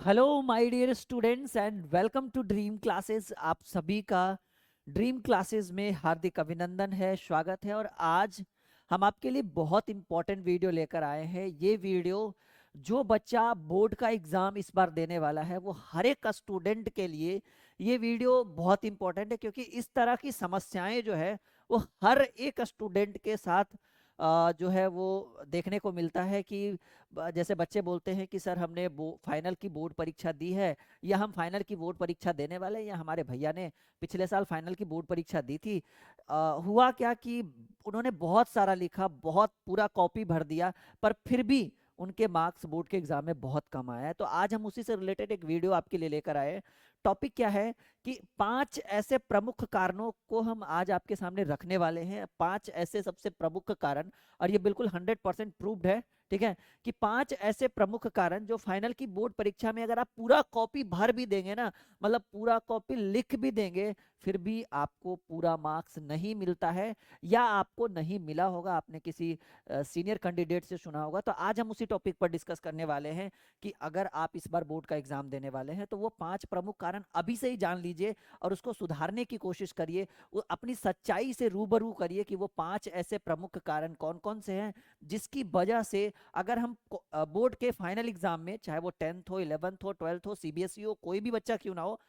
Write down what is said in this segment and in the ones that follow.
Hello my dear students and welcome to Dream Classes. आप सभी का ड्रीम क्लासेस में हार्दिक अभिनंदन है, स्वागत है। और आज हम आपके लिए बहुत इंपॉर्टेंट वीडियो लेकर आए हैं। ये वीडियो जो बच्चा बोर्ड का एग्जाम इस बार देने वाला है वो हर एक स्टूडेंट के लिए ये वीडियो बहुत इंपॉर्टेंट है, क्योंकि इस तरह की समस्याएं जो है वो हर एक स्टूडेंट के साथ जो है वो देखने को मिलता है कि जैसे बच्चे बोलते हैं कि सर हमने फाइनल की बोर्ड परीक्षा दी है, या हम फाइनल की बोर्ड परीक्षा देने वाले हैं, या हमारे भैया ने पिछले साल फाइनल की बोर्ड परीक्षा दी थी। हुआ क्या कि उन्होंने बहुत सारा लिखा, बहुत पूरा कॉपी भर दिया, पर फिर भी उनके मार्क्स बोर्ड के एग्जाम में बहुत कम आया है। तो आज हम उसी से रिलेटेड एक वीडियो आपके लिए लेकर आए हैं। टॉपिक क्या है कि 5 ऐसे प्रमुख कारणों को हम आज आपके सामने रखने वाले हैं। 5 ऐसे सबसे प्रमुख कारण, और ये बिल्कुल 100% प्रूव्ड है, ठीक है, कि 5 ऐसे प्रमुख कारण जो फाइनल की बोर्ड परीक्षा में अगर आप पूरा कॉपी भर भी देंगे ना, मतलब पूरा कॉपी लिख भी देंगे, फिर भी आपको पूरा मार्क्स नहीं मिलता है, या आपको नहीं मिला होगा। आपने किसी सीनियर कैंडिडेट से सुना होगा। तो आज हम उसी टॉपिक पर डिस्कस करने वाले हैं कि अगर आप इस बार बोर्ड का एग्जाम देने वाले हैं तो वो 5 प्रमुख कारण अभी से ही जान लीजिए और उसको सुधारने की कोशिश करिए। अपनी सच्चाई से रूबरू करिए कि वो 5 ऐसे प्रमुख कारण कौन कौन से हैं जिसकी वजह से अगर हम बोर्ड के फाइनल एग्जाम में, चाहे वो 10th हो, 11th हो, 12th हो, सीबीएसई हो, कोई भी बच्चा क्यों ना हो,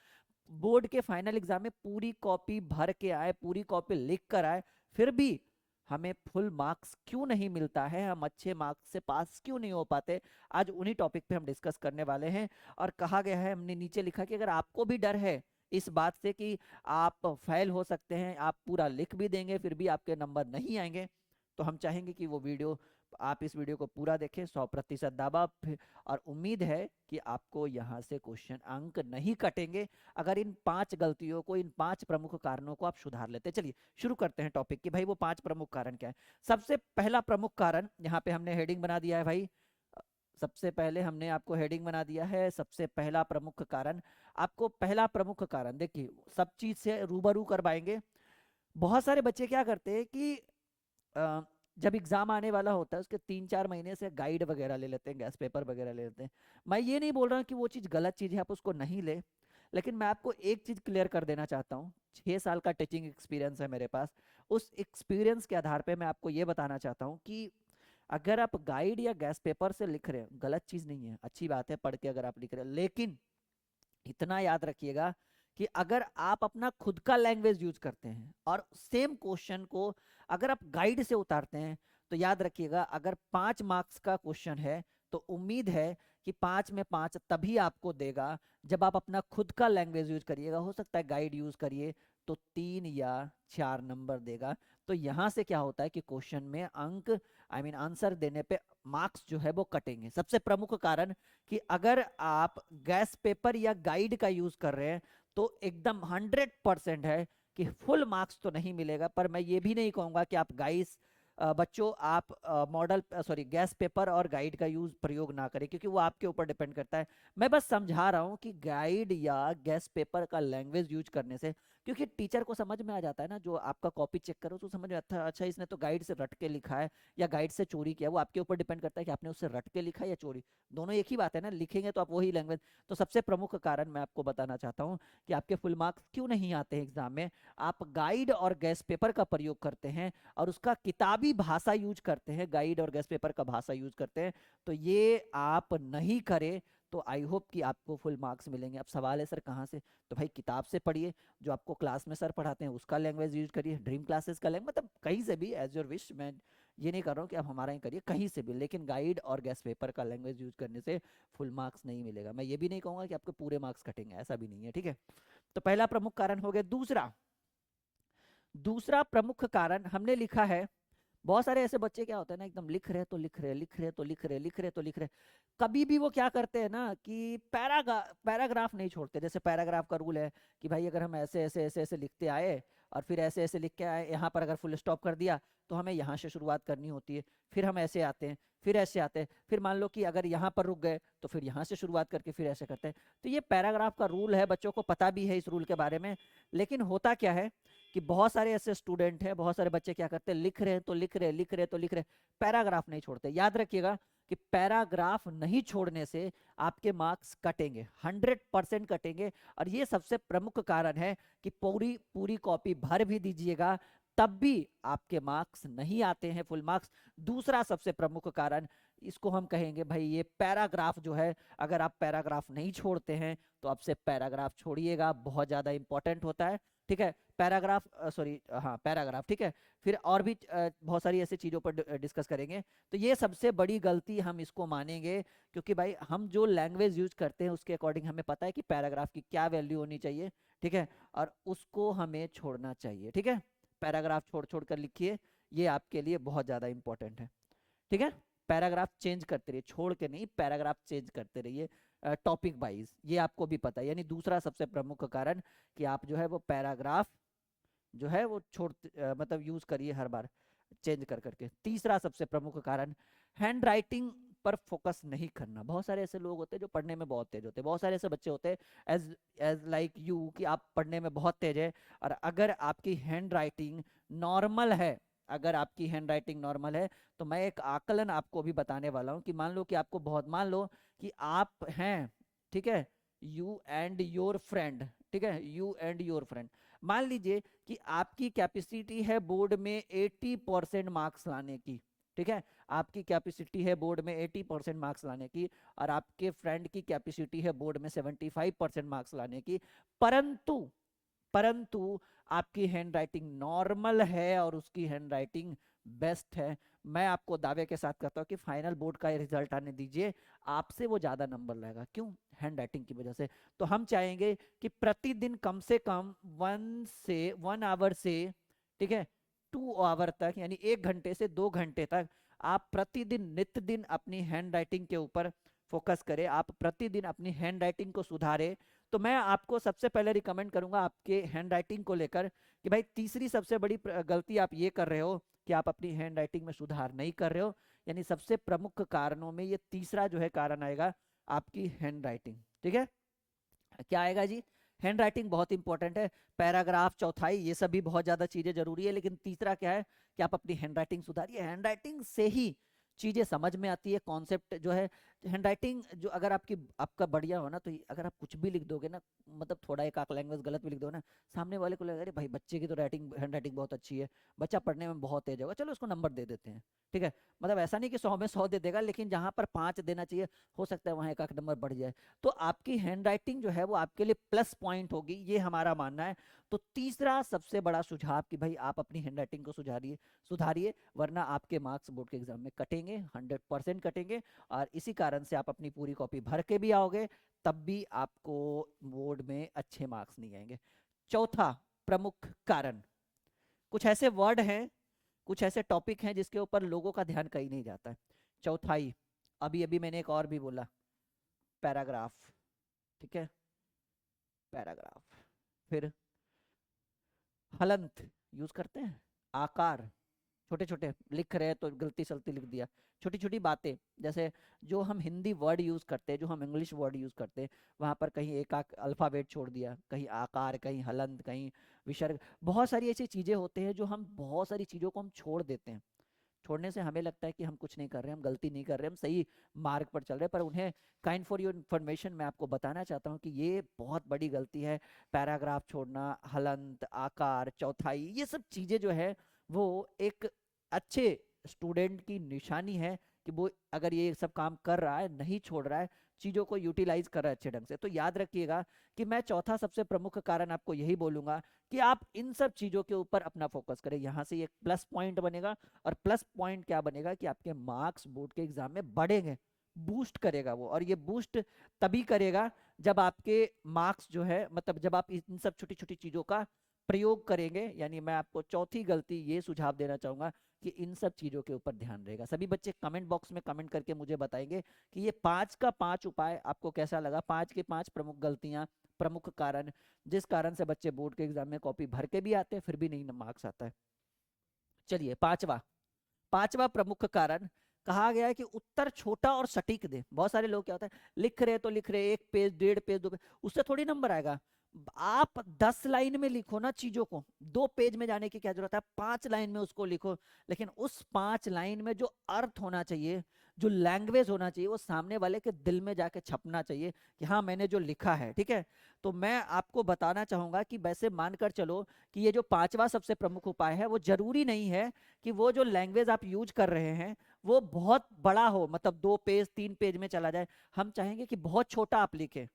बोर्ड के फाइनल एग्जाम में पूरी कॉपी भर के आए, पूरी कॉपी लिख कर आए, फिर भी हमें फुल मार्क्स क्यों नहीं मिलता है, हम अच्छे मार्क्स से पास क्यों नहीं हो पाते। आज उन्हीं टॉपिक पे हम डिस्कस करने वाले हैं। और कहा गया है, हमने नीचे लिखा कि अगर आपको भी डर है इस बात से कि आप फेल हो सकते हैं, आप पूरा लिख भी देंगे फिर भी आपके नंबर नहीं आएंगे, तो हम चाहेंगे कि वो वीडियो, आप इस वीडियो को पूरा देखें, 100% दावा। और उम्मीद है कि आपको यहाँ से क्वेश्चन अंक नहीं कटेंगे अगर इन 5 गलतियों को, इन 5 प्रमुख कारणों को आप सुधार लेते हैं। चलिए शुरू करते हैं टॉपिक कि भाई वो 5 प्रमुख कारण क्या है। सबसे पहला प्रमुख कारण, यहाँ पे हमने हेडिंग बना दिया है भाई। सबसे पहले हमने आपको हेडिंग बना दिया है, सबसे पहला प्रमुख कारण। आपको पहला प्रमुख कारण देखिए, सब चीज से रूबरू करवाएंगे। बहुत सारे बच्चे क्या करते हैं कि अ, जब एग्जाम आने वाला होता है उसके 3-4 महीने से गाइड वगैरह ले लेते हैं, गैस पेपर वगैरह ले लेते हैं। मैं ये नहीं बोल रहा हूँ कि वो चीज़ गलत चीज़ है, आप उसको नहीं ले, लेकिन मैं आपको एक चीज़ क्लियर कर देना चाहता हूँ। 6 साल का टीचिंग एक्सपीरियंस है मेरे पास। उस एक्सपीरियंस के आधार पे मैं आपको ये बताना चाहता हूँ कि अगर आप गाइड या गैस पेपर से लिख रहे हैं, गलत चीज़ नहीं है, अच्छी बात है पढ़ के अगर आप लिख रहे हैं, लेकिन इतना याद रखिएगा कि अगर आप अपना खुद का लैंग्वेज यूज करते हैं और सेम क्वेश्चन को अगर आप गाइड से उतारते हैं, तो याद रखिएगा अगर 5 मार्क्स का क्वेश्चन है तो उम्मीद है कि 5 में 5 तभी आपको देगा जब आप अपना खुद का लैंग्वेज यूज करिएगा। हो सकता है गाइड यूज करिए तो 3 या 4 नंबर देगा। तो यहां से क्या होता है कि क्वेश्चन में अंक, आई मीन आंसर देने पे मार्क्स जो है वो कटेंगे। सबसे प्रमुख कारण कि अगर आप गैस पेपर या गाइड का यूज कर रहे हैं तो एकदम 100% है कि फुल मार्क्स तो नहीं मिलेगा। पर मैं ये भी नहीं कहूंगा कि आप गाइस, बच्चों आप मॉडल, सॉरी, गैस पेपर और गाइड का यूज प्रयोग ना करें, क्योंकि वो आपके ऊपर डिपेंड करता है। मैं बस समझा रहा हूँ कि गाइड या गैस पेपर का लैंग्वेज यूज करने से, क्योंकि टीचर को समझ में आ जाता है ना, जो आपका कॉपी चेक करो तो समझ में आता है, अच्छा इसने तो गाइड से रट के लिखा है या गाइड से चोरी किया। वो आपके ऊपर डिपेंड करता है कि आपने उससे रट के लिखा या चोरी, दोनों एक ही बात है ना, लिखेंगे तो आप वही लैंग्वेज। तो सबसे प्रमुख कारण मैं आपको बताना चाहता हूँ कि आपके फुल मार्क्स क्यों नहीं आते हैं एग्जाम में। आप गाइड और गैस पेपर का प्रयोग करते हैं और उसका किताबी भाषा यूज करते हैं, गाइड और गैस पेपर का भाषा यूज करते हैं। तो ये आप नहीं करें तो आई होप कि आपको फुल मार्क्स मिलेंगे। अब सवाल है सर कहाँ से, तो भाई किताब से पढ़िए, जो आपको क्लास में सर पढ़ाते हैं उसका लैंग्वेज यूज करिए, ड्रीम क्लासेस का लैंग्वेज, मतलब कहीं से भी एज योर विश। मैं ये नहीं कर रहा हूँ कि आप हमारा ही करिए, कहीं से भी, लेकिन गाइड और गैस पेपर का लैंग्वेज यूज करने से फुल मार्क्स नहीं मिलेगा। मैं ये भी नहीं कहूंगा कि आपके पूरे मार्क्स कटेंगे, ऐसा भी नहीं है, ठीक है। तो पहला प्रमुख कारण हो गया। दूसरा, दूसरा प्रमुख कारण हमने लिखा है, बहुत सारे ऐसे बच्चे क्या होते हैं ना, एकदम लिख रहे तो लिख रहे, लिख रहे तो लिख रहे, लिख रहे तो लिख रहे, कभी भी वो क्या करते हैं ना कि पैराग्राफ नहीं छोड़ते। जैसे पैराग्राफ का रूल है कि भाई अगर हम ऐसे ऐसे ऐसे ऐसे लिखते आए और फिर ऐसे ऐसे लिख के आए, यहाँ पर अगर फुल स्टॉप कर दिया तो हमें यहाँ से शुरुआत करनी होती है, फिर हम ऐसे आते हैं, फिर ऐसे आते हैं, फिर मान लो कि अगर यहाँ पर रुक गए तो फिर यहाँ से शुरुआत करके फिर ऐसे करते हैं। तो ये पैराग्राफ का रूल है, बच्चों को पता भी है इस रूल के बारे में। लेकिन होता क्या है कि बहुत सारे ऐसे स्टूडेंट हैं, बहुत सारे बच्चे क्या करते हैं, लिख रहे हैं तो लिख रहे, लिख रहे तो लिख रहे, पैराग्राफ नहीं छोड़ते। याद रखिएगा कि पैराग्राफ नहीं छोड़ने से आपके मार्क्स कटेंगे, 100% कटेंगे। और ये सबसे प्रमुख कारण है कि पूरी पूरी कॉपी भर भी दीजिएगा तब भी आपके मार्क्स नहीं आते हैं फुल मार्क्स। दूसरा सबसे प्रमुख कारण, इसको हम कहेंगे भाई ये पैराग्राफ जो है, अगर आप पैराग्राफ नहीं छोड़ते हैं तो आपसे पैराग्राफ छोड़िएगा, बहुत ज्यादा इंपॉर्टेंट होता है। ठीक है, पैराग्राफ, सॉरी, हाँ पैराग्राफ, ठीक है। फिर और भी बहुत सारी ऐसी चीजों पर डिस्कस करेंगे। तो ये सबसे बड़ी गलती हम इसको मानेंगे, क्योंकि भाई हम जो लैंग्वेज यूज करते हैं उसके अकॉर्डिंग हमें पता है कि पैराग्राफ की क्या वैल्यू होनी चाहिए, ठीक है, और उसको हमें छोड़ना चाहिए। ठीक है, पैराग्राफ छोड़ छोड़ कर लिखिए, ये आपके लिए बहुत ज्यादा इंपॉर्टेंट है। ठीक है, पैराग्राफ चेंज करते रहिए, छोड़ के नहीं, पैराग्राफ चेंज करते रहिए टॉपिक वाइज, ये आपको भी पता है। यानी दूसरा सबसे प्रमुख कारण कि आप जो है वो पैराग्राफ जो है वो मतलब यूज करिए हर बार चेंज कर करके। तीसरा सबसे प्रमुख कारण, हैंड राइटिंग पर फोकस नहीं करना। बहुत सारे ऐसे लोग होते हैं जो पढ़ने में बहुत तेज होते हैं, बहुत सारे ऐसे बच्चे होते हैं एज एज लाइक यू कि आप पढ़ने में बहुत तेज है, और अगर आपकी हैंड राइटिंग नॉर्मल है, अगर आपकी हैंड राइटिंग नॉर्मल है, तो मैं एक आकलन आपको भी बताने वाला हूं कि मान लो कि आपको बहुत, मान लो कि आप हैं, ठीक है, यू एंड योर फ्रेंड, ठीक है, यू एंड योर फ्रेंड, मान लीजिए कि आपकी कैपेसिटी है बोर्ड में 80% मार्क्स लाने की, ठीक है, आपकी कैपेसिटी है बोर्ड में 80% मार्क्स लाने की, और आपके फ्रेंड की कैपेसिटी है बोर्ड में 75% मार्क्स लाने की, परंतु परंतु आपकी हैंड राइटिंग नॉर्मल है और उसकी हैंड राइटिंग बेस्ट है, मैं आपको दावे के साथ कहता हूं कि फाइनल बोर्ड का रिजल्ट आने दीजिए, आपसे वो ज्यादा नंबर लाएगा। क्यों? हैंड राइटिंग की वजह से। तो हम चाहेंगे कि प्रतिदिन कम से कम 1 आवर से, ठीक है, 2 आवर तक, यानी 1 घंटे से 2 घंटे तक आप प्रतिदिन नित्य दिन अपनी हैंड राइटिंग के ऊपर फोकस करें, आप प्रतिदिन अपनी हैंड राइटिंग को सुधारें। तो मैं आपको सबसे पहले रिकमेंड करूंगा आपके हैंड राइटिंग को लेकर कि भाई तीसरी सबसे बड़ी गलती आप ये कर रहे हो कि आप अपनी हैंड राइटिंग में सुधार नहीं कर रहे हो, यानी सबसे प्रमुख कारणों में ये तीसरा जो है कारण आएगा, आपकी हैंड राइटिंग। ठीक है, क्या आएगा जी? हैंड राइटिंग बहुत इंपॉर्टेंट है, पैराग्राफ, चौथाई, ये सभी बहुत ज्यादा चीजें जरूरी है, लेकिन तीसरा क्या है कि आप अपनी हैंड राइटिंग सुधारिए। हैंड राइटिंग से ही चीजें समझ में आती है, कॉन्सेप्ट जो है, हैंड राइटिंग जो अगर आपका बढ़िया हो ना, तो अगर आप कुछ भी लिख दोगे ना, मतलब थोड़ा एक आक लैंग्वेज गलत भी लिख दोगे ना, सामने वाले को लगेगा अरे भाई बच्चे की तो हैंड राइटिंग बहुत अच्छी है, बच्चा पढ़ने में बहुत तेज होगा, चलो उसको नंबर दे देते हैं। ठीक है, मतलब ऐसा नहीं कि 100 में 100 दे देगा, लेकिन जहां पर 5 देना चाहिए, हो सकता है वहां एक आक नंबर बढ़ जाए। तो आपकी हैंड राइटिंग जो है वो आपके लिए प्लस पॉइंट होगी, ये हमारा मानना है। तो तीसरा सबसे बड़ा सुझाव कि भाई आप अपनी हैंड राइटिंग को सुधारिए, सुधारिए, वरना आपके मार्क्स बोर्ड के एग्जाम में कटेंगे, 100% कटेंगे, और इसी कारण से आप अपनी पूरी कॉपी भर के भी आओगे तब भी आपको बोर्ड में अच्छे मार्क्स नहीं आएंगे। चौथा प्रमुख कारण, कुछ ऐसे वर्ड हैं, कुछ ऐसे टॉपिक हैं जिसके ऊपर लोगों का ध्यान कहीं नहीं जाता है। चौथाई, अभी अभी मैंने एक और भी बोला, पैराग्राफ, ठीक है, पैराग्राफ। फिर हलंत यूज करते हैं, आकार, छोटे छोटे लिख रहे हैं तो गलती सलती लिख दिया, छोटी छोटी बातें, जैसे जो हम हिंदी वर्ड यूज करते हैं, जो हम इंग्लिश वर्ड यूज करते हैं, वहां पर कहीं एक अल्फाबेट छोड़ दिया, कहीं आकार, कहीं हलंत, कहीं विसर्ग, बहुत सारी ऐसी चीजें होते हैं जो हम, बहुत सारी चीजों को हम छोड़ देते हैं। छोड़ने से हमें लगता है कि हम कुछ नहीं कर रहे, हम गलती नहीं कर रहे, हम सही मार्ग पर चल रहे हैं, पर उन्हें, काइंड फॉर योर इन्फॉर्मेशन, मैं आपको बताना चाहता हूँ कि ये बहुत बड़ी गलती है। पैराग्राफ छोड़ना, हलंत, आकार, चौथाई, ये सब चीजें जो है वो एक अच्छे स्टूडेंट की निशानी है कि वो अगर ये सब काम कर रहा है, नहीं छोड़ रहा है, चीजों को यूटिलाइज कर रहा है अच्छे ढंग से। तो याद रखिएगा कि मैं चौथा सबसे प्रमुख कारण आपको यही बोलूंगा कि आप इन सब चीजों के ऊपर अपना फोकस करें, यहां से एक प्लस पॉइंट बनेगा। और प्लस पॉइंट क्या बनेगा कि आपके मार्क्स बोर्ड के एग्जाम में बढ़ेंगे, बूस्ट करेगा वो, और ये बूस्ट तभी करेगा जब आपके मार्क्स जो है, मतलब जब आप इन सब छोटी छोटी चीजों का प्रयोग करेंगे। यानी मैं आपको चौथी गलती ये सुझाव देना चाहूंगा कि इन सब चीजों के ऊपर ध्यान रहेगा। सभी बच्चे कमेंट बॉक्स में कमेंट करके मुझे बताएंगे कि ये 5 का 5 उपाय आपको कैसा लगा, 5 के 5 प्रमुख गलतियां, प्रमुख कारण, जिस कारण से बच्चे बोर्ड के एग्जाम में कॉपी भर के भी आते हैं फिर भी नहीं मार्क्स आता है। चलिए पांचवा, पांचवा प्रमुख कारण कहा गया है कि उत्तर छोटा और सटीक दे। बहुत सारे लोग क्या होता है, लिख रहे तो लिख रहे, 1 पेज 1.5 पेज 2 पेज, उससे थोड़ी नंबर आएगा। आप 10 लाइन में लिखो ना चीजों को, 2 पेज में जाने की क्या जरूरत है, 5 लाइन में उसको लिखो। लेकिन उस 5 लाइन में जो अर्थ होना चाहिए, जो लैंग्वेज होना चाहिए, वो सामने वाले के दिल में जाके छपना चाहिए कि हाँ मैंने जो लिखा है, ठीक है। तो मैं आपको बताना चाहूंगा कि वैसे मानकर चलो कि ये जो पांचवा सबसे प्रमुख उपाय है, वो जरूरी नहीं है कि वो जो लैंग्वेज आप यूज कर रहे हैं वो बहुत बड़ा हो, मतलब 2 पेज 3 पेज में चला जाए। हम चाहेंगे कि बहुत छोटा आप लिखें,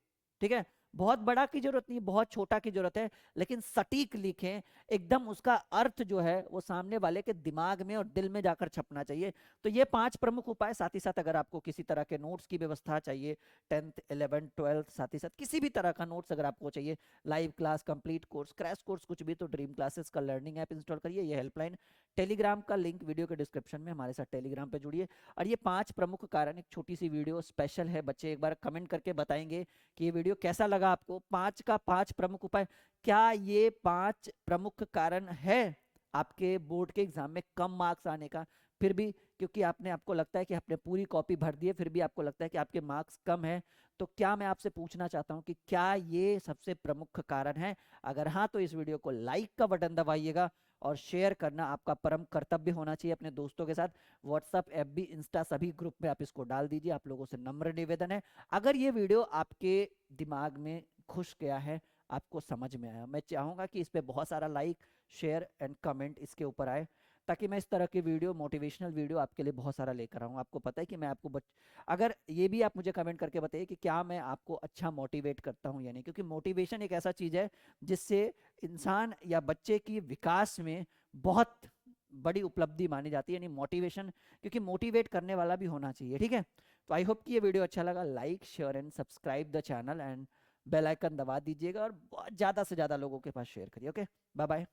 ठीक है। बहुत बड़ा की जरूरत नहीं, बहुत छोटा की जरूरत है, लेकिन सटीक लिखें, एकदम उसका अर्थ जो है वो सामने वाले के दिमाग में और दिल में जाकर छपना चाहिए। तो ये 5 प्रमुख उपाय। साथ ही साथ अगर आपको किसी तरह के नोट्स की व्यवस्था चाहिए, 10th 11th 12th, साथ ही साथ किसी भी तरह का नोट्स अगर आपको चाहिए, live class, complete course, crash course, कुछ भी, तो ड्रीम क्लासेस का लर्निंग ऐप इंस्टॉल करिए। ये हेल्पलाइन, टेलीग्राम का लिंक वीडियो के डिस्क्रिप्शन में, हमारे साथ टेलीग्राम पे जुड़िए। और ये 5 प्रमुख कारण, एक छोटी सी वीडियो स्पेशल है, बच्चे एक बार कमेंट करके बताएंगे कि ये वीडियो कैसा लगा आपको। 5 का 5 प्रमुख उपाय, क्या ये 5 प्रमुख कारण है आपके बोर्ड के एग्जाम में कम मार्क्स आने का? फिर भी, क्योंकि आपने, आपको लगता है कि आपने पूरी कॉपी भर दी है, फिर भी आपको लगता है कि आपके मार्क्स कम है, तो क्या मैं आपसे पूछना चाहता हूं कि क्या ये सबसे प्रमुख कारण है? अगर हाँ तो इस वीडियो को लाइक का बटन दबाइएगा, और शेयर करना आपका परम कर्तव्य होना चाहिए अपने दोस्तों के साथ। व्हाट्सअप, एफबी, इंस्टा सभी ग्रुप में आप इसको डाल दीजिए। आप लोगों से नम्र निवेदन है, अगर ये वीडियो आपके दिमाग में घुस गया है, आपको समझ में आया, मैं चाहूंगा कि इस पे बहुत सारा लाइक, शेयर एंड कमेंट इसके ऊपर आए, ताकि मैं इस तरह की वीडियो, मोटिवेशनल वीडियो आपके लिए बहुत सारा लेकर आऊँ। आपको पता है कि मैं आपको अगर ये भी आप मुझे कमेंट करके बताइए कि क्या मैं आपको अच्छा मोटिवेट करता हूँ या नहीं, क्योंकि मोटिवेशन एक ऐसा चीज है जिससे इंसान या बच्चे की विकास में बहुत बड़ी उपलब्धि मानी जाती है। यानी मोटिवेशन, क्योंकि मोटिवेट करने वाला भी होना चाहिए, ठीक है। तो आई होप कि ये वीडियो अच्छा लगा। Like, share and subscribe the channel, and bell icon दबा दीजिएगा, और बहुत ज़्यादा से ज़्यादा लोगों के पास शेयर करिए। Okay, bye bye.